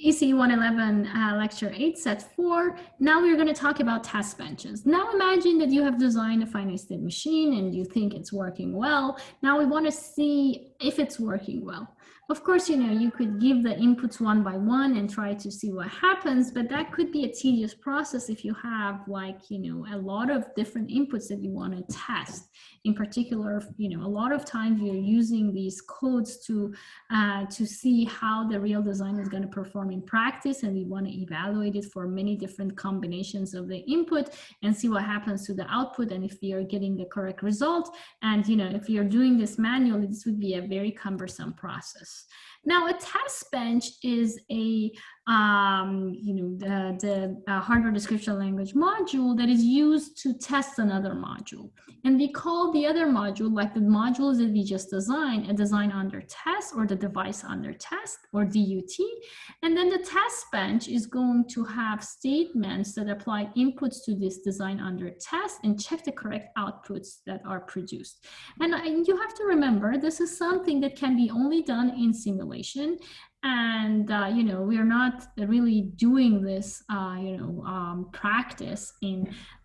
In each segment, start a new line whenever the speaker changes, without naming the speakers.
EC 111 lecture 8 set 4. Now we're going to talk about test benches. Now imagine that you have designed a finite state machine and you think it's working well. Now we want to see if it's working well. Of course, you could give the inputs one by one and try to see what happens, but that could be a tedious process if you have a lot of different inputs that you want to test. In particular, a lot of times you're using these codes to see how the real design is going to perform in practice, and we want to evaluate it for many different combinations of the input and see what happens to the output and if we are getting the correct result. And if you're doing this manually, this would be a very cumbersome process. Now, a test bench is the hardware description language module that is used to test another module. And we call the other module, like the modules that we just designed, a design under test or the device under test or DUT. And then the test bench is going to have statements that apply inputs to this design under test and check the correct outputs that are produced. And you have to remember, this is something that can be only done in simulation. And we are not really doing this practice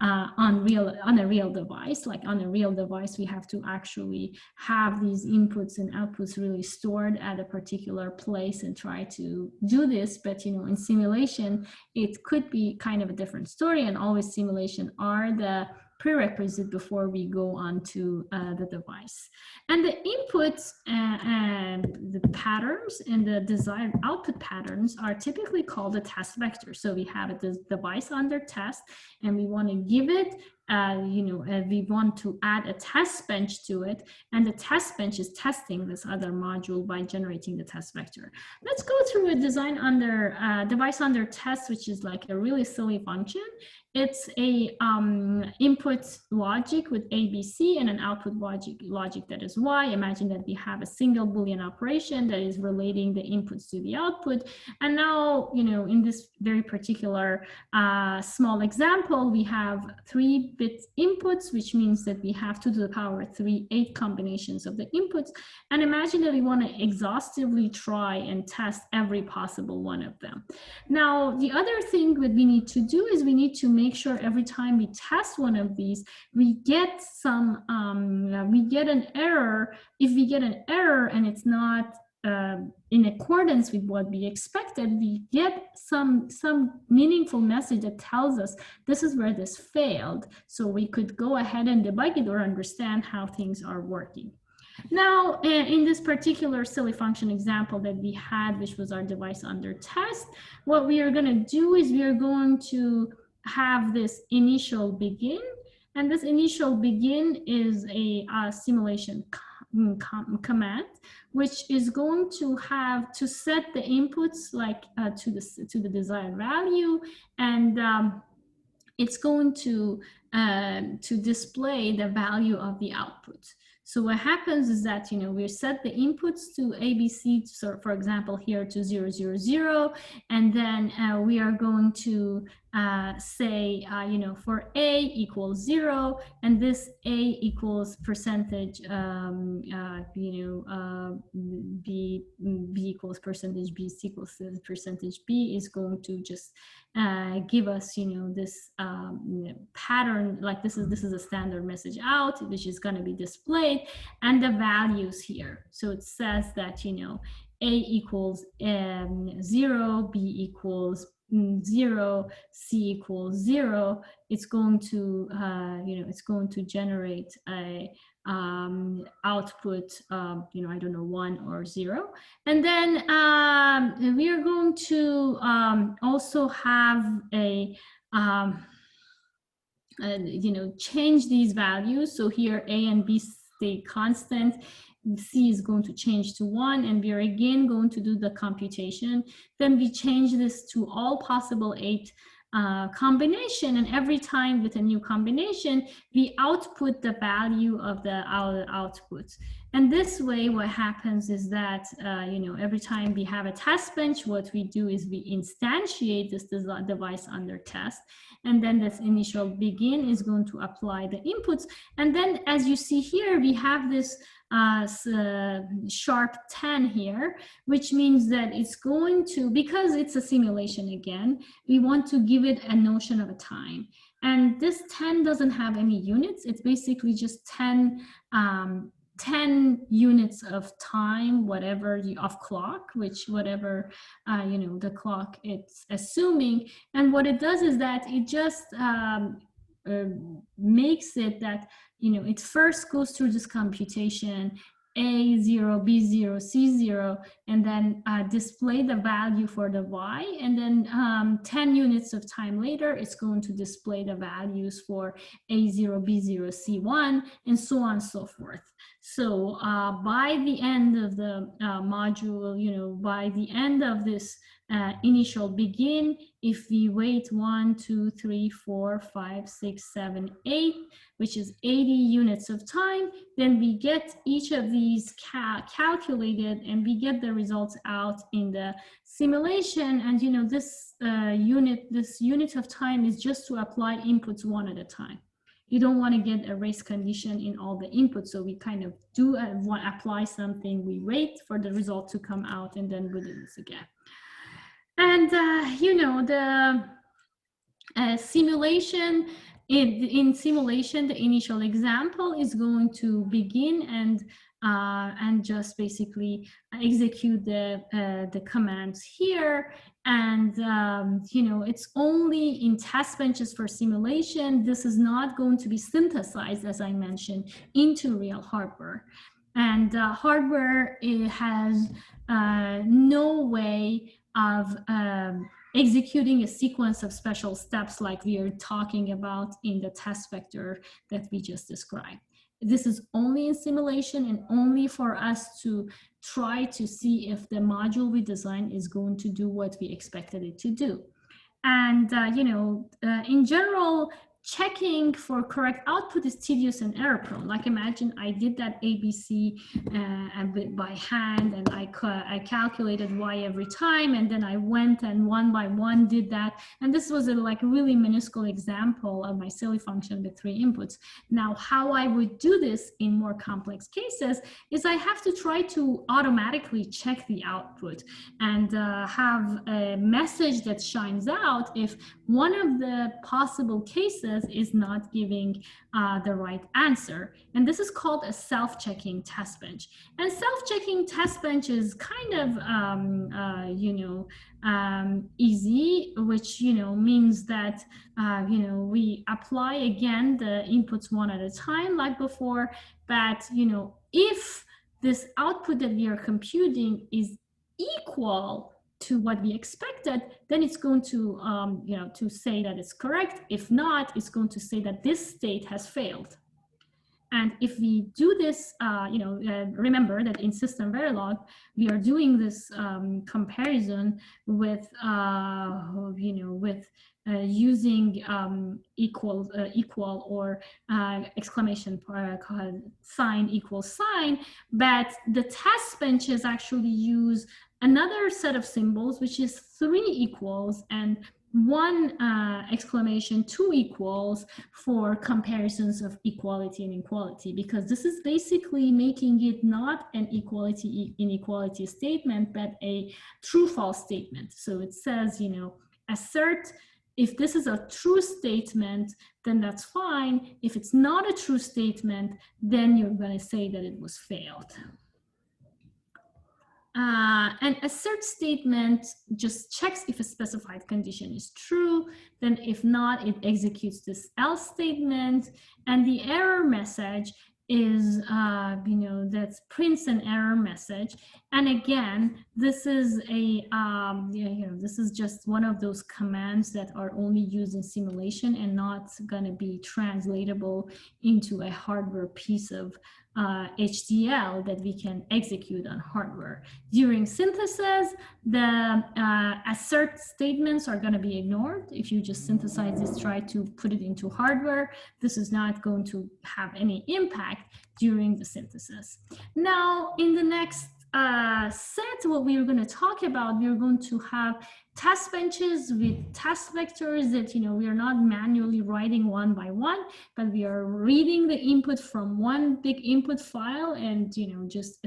on a real device. Like on a real device, we have to actually have these inputs and outputs really stored at a particular place and try to do this. But in simulation, it could be kind of a different story, and always simulation are the prerequisite before we go on to the device. And the inputs and the patterns and the desired output patterns are typically called a test vector. So we have a device under test, and we want to give it we want to add a test bench to it, and the test bench is testing this other module by generating the test vector. Let's go through a design under device under test, which is like a really silly function. It's a input logic with ABC and an output logic that is Y. Imagine that we have a single Boolean operation that is relating the inputs to the output. And now, in this very particular small example, we have 3-bit inputs, which means that we have 2 to the power 3, 8 combinations of the inputs. And imagine that we want to exhaustively try and test every possible one of them. Now, the other thing that we need to do is we need to make sure every time we test one of these, we get an error. If we get an error and it's not in accordance with what we expected, we get some meaningful message that tells us this is where this failed. So we could go ahead and debug it or understand how things are working. Now, in this particular silly function example that we had, which was our device under test, what we are going to do is we are going to have this initial begin, and this initial begin is a simulation command, which is going to have to set the inputs to the desired value, and it's going to display the value of the output. So what happens is that, we set the inputs to ABC, so for example, here to 0, 0, 0, and then we are going to say, for A equals 0, and this A equals percentage, B equals percentage B equals percentage B is going to just give us, this pattern, like this is a standard message out, which is going to be displayed, and the values here. So it says that, A equals 0, B equals 0, C equals 0. It's going to, it's going to generate a output, I don't know, 1 or 0. And then we are going to also have a change these values. So here A and B stay constant. C is going to change to 1, and we are again going to do the computation. Then we change this to all possible 8 combination, and every time with a new combination, we output the value of the output. And this way, what happens is that, every time we have a test bench, what we do is we instantiate this device under test. And then this initial begin is going to apply the inputs. And then as you see here, we have this sharp 10 here, which means that it's going to, because it's a simulation again, we want to give it a notion of a time. And this 10 doesn't have any units. It's basically just 10 units of time, whatever of clock, whatever the clock it's assuming. And what it does is that it just makes it that it first goes through this computation, A0, B0, C0, and then display the value for the Y. And then 10 units of time later, it's going to display the values for A0, B0, C1, and so on and so forth. So by the end of the module, by the end of this initial begin, if we wait 1, 2, 3, 4, 5, 6, 7, 8, which is 80 units of time, then we get each of these calculated, and we get the results out in the simulation. And this unit of time is just to apply inputs one at a time. You don't want to get a race condition in all the inputs, so we kind of do apply something, we wait for the result to come out, and then we do this again. And the simulation, in simulation, the initial example is going to begin and just basically execute the commands here. And it's only in test benches for simulation. This is not going to be synthesized, as I mentioned, into real hardware. And hardware, it has no way of executing a sequence of special steps like we are talking about in the test vector that we just described. This is only in simulation and only for us to try to see if the module we designed is going to do what we expected it to do. And, in general, checking for correct output is tedious and error prone. Like, imagine I did that ABC by hand, and I calculated Y every time, and then I went and one by one did that. And this was a really minuscule example of my silly function with 3 inputs. Now, how I would do this in more complex cases is I have to try to automatically check the output and have a message that shines out if one of the possible cases is not giving the right answer. And this is called a self-checking test bench. And self-checking test bench is kind of, easy, which, means that, we apply again the inputs one at a time like before. But, if this output that we are computing is equal to what we expected, then it's going to, to say that it's correct. If not, it's going to say that this state has failed. And if we do this, remember that in System Verilog, we are doing this comparison with, using equal or exclamation sign equals sign. But the test benches actually use another set of symbols, which is 3 equals and 1 exclamation, 2 equals, for comparisons of equality and inequality, because this is basically making it not an equality inequality statement, but a true false statement. So it says, assert, if this is a true statement, then that's fine. If it's not a true statement, then you're going to say that it was failed. An assert statement just checks if a specified condition is true. Then if not, it executes this else statement. And the error message is, that prints an error message. And again, this is a, this is just one of those commands that are only used in simulation and not going to be translatable into a hardware piece of HDL that we can execute on hardware. During synthesis, the assert statements are going to be ignored. If you just synthesize this, try to put it into hardware, this is not going to have any impact during the synthesis. Now, in the next set, what we are going to talk about, we are going to have test benches with test vectors that, we are not manually writing one by one, but we are reading the input from one big input file and, just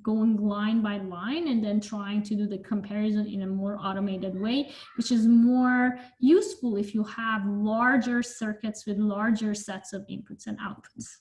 going line by line and then trying to do the comparison in a more automated way, which is more useful if you have larger circuits with larger sets of inputs and outputs.